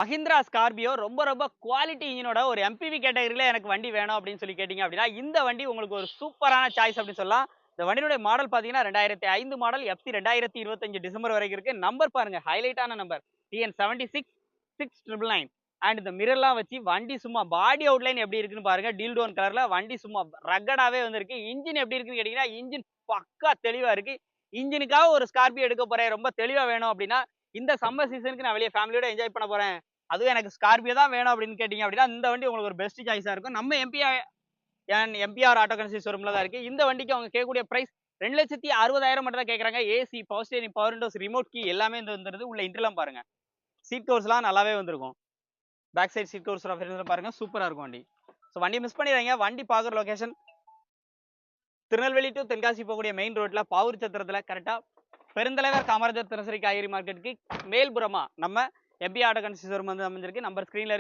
Mahindra Scorpio ரொம்ப ரொம்ப quality இன்ஜினோட ஒரு எம்பிவி கேட்டகரியில எனக்கு வண்டி வேணும் அப்படின்னு சொல்லி கேட்டீங்க அப்படின்னா இந்த வண்டி உங்களுக்கு ஒரு சூப்பரான சாய்ஸ் அப்படின்னு சொல்லலாம். இந்த வண்டியுடைய மாடல் பார்த்தீங்கன்னா 2005 மாடல் எஃப்சி 2025 டிசம்பர் வரைக்கும் இருக்கு. நம்பர் பாருங்க, ஹைலைட்டான நம்பர் டிஎன் 76 699. அண்ட் இந்த மிரர்லாம் வச்சு வண்டி சும்மா பாடி அவுட்லைன் எப்படி இருக்குன்னு பாருங்க. டீல் டோன் கலர்ல வண்டி சும்மா ரகடாவே வந்திருக்கு. இன்ஜின் எப்படி இருக்குன்னு கேட்டீங்கன்னா இன்ஜின் பக்கா தெளிவா இருக்கு. இன்ஜினுக்காக ஒரு ஸ்கார்பியோ எடுக்க போறேன், ரொம்ப தெளிவா வேணும் அப்படின்னா இந்த சம்மர் சீசனுக்கு நான் வெளியே ஃபேமிலியோட என்ஜாய் பண்ண போறேன், அதுவும் எனக்கு ஸ்கார்பியோ தான் வேணும் அப்படின்னு கேட்டீங்க அப்படின்னா இந்த வண்டி உங்களுக்கு ஒரு பெஸ்ட் சாய்ஸா இருக்கும். நம்ம எம்பிஆர் ஆட்டோ கன்சி ஷோரூம்ல தான் இருக்கு. இந்த வண்டிக்கு அவங்க கேட்கக்கூடிய பிரைஸ் 2,60,000 மட்டும் தான் கேட்கறாங்க. AC, power steering, power windows, remote key எல்லாமே இந்த வந்துருது. உள்ள இன்டர்லாம் பாருங்க, சீட் கவர்ஸ்லாம் நல்லாவே வந்திருக்கும். பேக் சைடு சீட் கவர்ஸ் பாருங்க, சூப்பரா இருக்கும் வண்டி. ஸோ வண்டி மிஸ் பண்ணிடுறீங்க. வண்டி பார்க்குற லொகேஷன் திருநெல்வேலி டு தென்காசி போகக்கூடிய மெயின் ரோட்ல பாவூர் சத்திரத்துல கரெக்டா பெருந்தலைவர் காமராஜர் தினசரி காய்கறி மார்க்கெட்டுக்கு மேல்புறமா நம்ம எம்பி ஆட்டோ கன்சி ஷோரூம் வந்து அமைஞ்சிருக்கு. நம்பர் ஸ்கிரீன்ல இருக்கு.